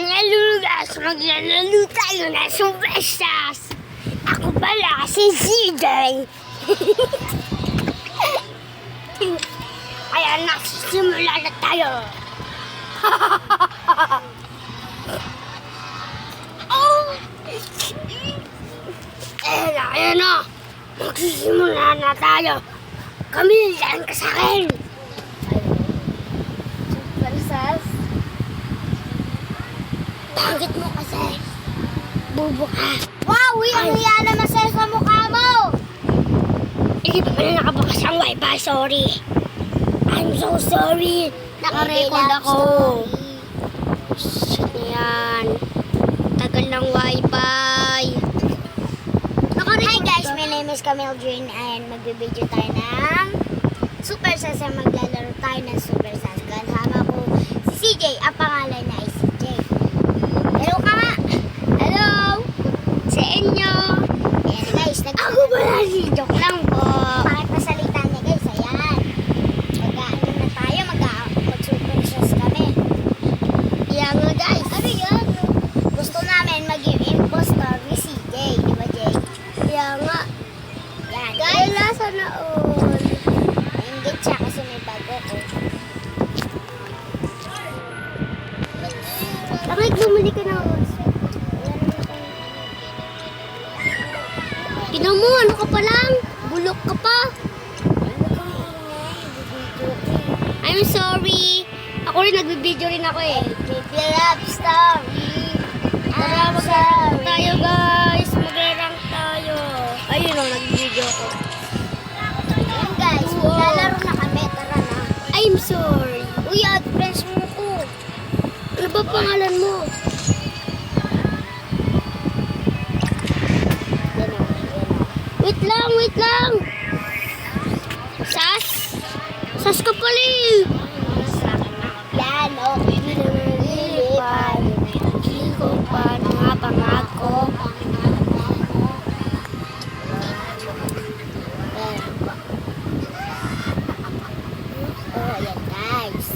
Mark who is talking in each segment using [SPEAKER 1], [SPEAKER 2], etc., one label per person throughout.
[SPEAKER 1] mga lulas, maglalaro tayo na subestas. Ako pala si CJ. Kaya nagsisimula na tayo. Oh! Ayan na. Magsisimula na tayo. Kami, yan ka sa akin.
[SPEAKER 2] Super.
[SPEAKER 1] Pangit mo kasi. Bubo ka.
[SPEAKER 2] Wow! Ang hiya naman sa'yo sa mukha mo!
[SPEAKER 1] Hindi pa pala nakabukas ang wifi, sorry. I'm so sorry. Nakarecord ako. Shit yan. Tagal ng wifi.
[SPEAKER 2] Hi guys, my name is Camille Jane and magbibideo tayo ng Super Sasa. Maglalaro tayo ng Super Sasa. Kasama ko si CJ. Ang pangalan niya ay CJ. Hello ka nga!
[SPEAKER 1] Hello! Sa inyo.
[SPEAKER 2] Ayan guys,
[SPEAKER 1] Ako pala si joke lang po.
[SPEAKER 2] Bakit masalita niya guys? Ayan. Mag-ano na tayo, mag-super sauce kami.
[SPEAKER 1] Yan nga guys.
[SPEAKER 2] Ano yun? Gusto namin maging impostor ni CJ. Di ba Jay?
[SPEAKER 1] Yan nga.
[SPEAKER 2] Yan.
[SPEAKER 1] Guys, lasa na all.
[SPEAKER 2] Nainggit siya kasi may bago ko.
[SPEAKER 1] Bakit bumili ka ng Tignan mo, ano ka pa lang? Bulok ka pa. I'm sorry. Ako rin, nagbibideo rin ako eh.
[SPEAKER 2] Baby love story.
[SPEAKER 1] Tara, mag-rank tayo guys. Mag-rank tayo. Ayun o, nagbibideo ko.
[SPEAKER 2] Ayan guys, maglalaro na kami. Tara na.
[SPEAKER 1] I'm sorry.
[SPEAKER 2] Uy, add friends mo ko.
[SPEAKER 1] Ano ba pangalan mo?
[SPEAKER 2] Yan o.
[SPEAKER 1] Wait lang. Sas? Sas ka pala eh.
[SPEAKER 2] Plano. Lilipad.
[SPEAKER 1] Hindi ko pa nangapangako.
[SPEAKER 2] Oh, ayan guys.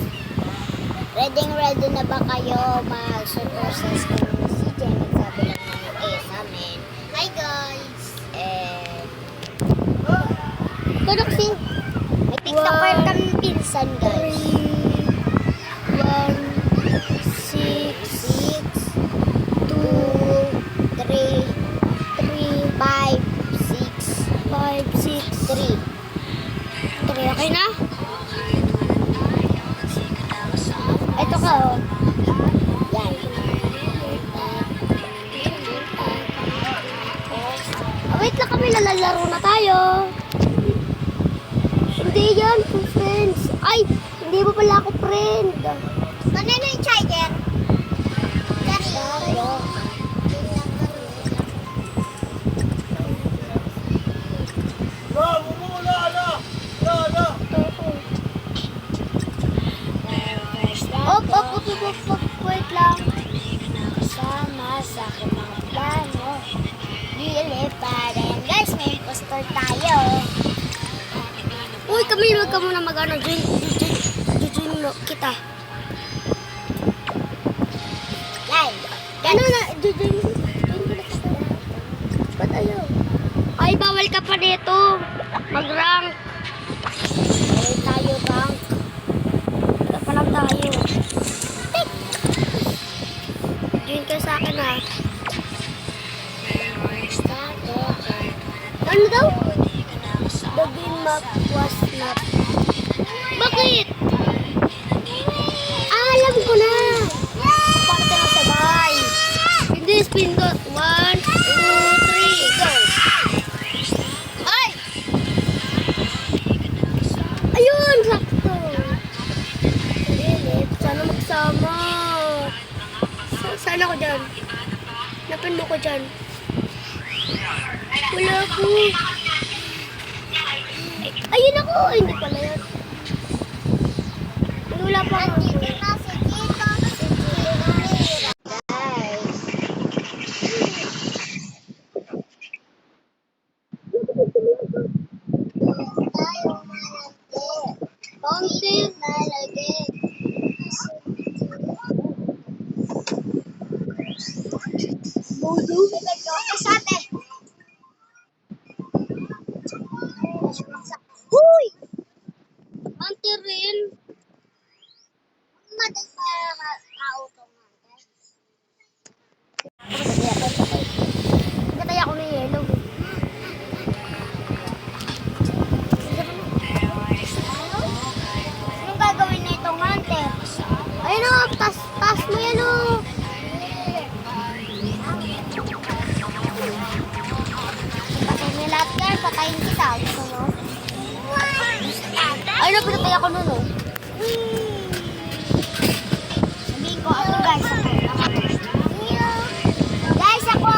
[SPEAKER 2] Ready na ba kayo mag-super sauce kami ni CJ? Nagsabi lang namin kayo sa amin. Hi guys!
[SPEAKER 1] Pero kasi,
[SPEAKER 2] May TikToker kami pinsan guys.
[SPEAKER 1] 1, 6,
[SPEAKER 2] 6, 2, 3, 5, 6,
[SPEAKER 1] 5, 6,
[SPEAKER 2] 3.
[SPEAKER 1] 3. Okay na?
[SPEAKER 2] Ito ka oh. Yan.
[SPEAKER 1] Wait lang kami, lalaro na tayo. Hindi yan, friends. Ay, hindi mo pala ako friend.
[SPEAKER 2] Kanino yung charger?
[SPEAKER 1] Op, wait lang.
[SPEAKER 2] Sama sa aking mga plano. Lilipad. Ayan guys, may impostor tayo.
[SPEAKER 1] Uy, kami, wag ka muna mag-ano. Join mo kita.
[SPEAKER 2] Live.
[SPEAKER 1] Ano na, join mo na kita. Ba't ayaw? Ay, bawal ka pa dito. Mag-rank.
[SPEAKER 2] Bawal tayo bank.
[SPEAKER 1] Ito pa lang tayo. Join ka sa akin ha. Ano daw? The game map was not. Bakit? Ah, alam ko na. Bakit tayo sabay? Hindi, spin dot. 1, 2, 3, go. Ay! Ayun, sakto. Sana magsama. Sana ko dyan. Napin mo ko dyan. Wala ko. Ayun ako. Ay, hindi pala yan. Wala pa ako.
[SPEAKER 2] Andito na si Tito. Si Tito. Guys. Tayo malaki. Konti malaki. Sate. Uy!
[SPEAKER 1] Hunter rin.
[SPEAKER 2] Maday para auto nga.
[SPEAKER 1] Gatay ako ng yellow.
[SPEAKER 2] Anong gagawin na itong hunter?
[SPEAKER 1] Ayun o, tas mo yan o.
[SPEAKER 2] Patay niya lahat guys, patayin kita. Gusto mo?
[SPEAKER 1] Ayun o, pinatay ako nun o.
[SPEAKER 2] Sabihin ko ako guys. Guys, ako.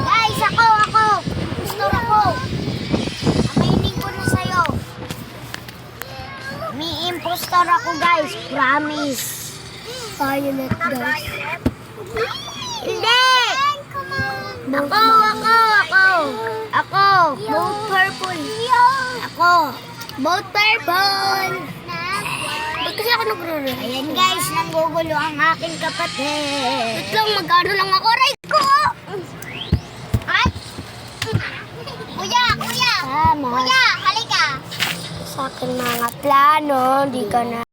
[SPEAKER 2] Guys, ako. Gusto ako. Aminin ko na sa'yo. May impostor ako guys, promise.
[SPEAKER 1] Violet guys.
[SPEAKER 2] Hindi! Ako!
[SPEAKER 1] Both purple.
[SPEAKER 2] Ako!
[SPEAKER 1] Both purple. Ba't kasi ako nagro-red?
[SPEAKER 2] Ayan guys, nanggugulo ang aking kapatid.
[SPEAKER 1] Wait lang, mag-ano lang ako. Aray ko!
[SPEAKER 2] Ay! Kuya!
[SPEAKER 1] Tama.
[SPEAKER 2] Kuya, halika!
[SPEAKER 1] Sa akin mga plano, di ka na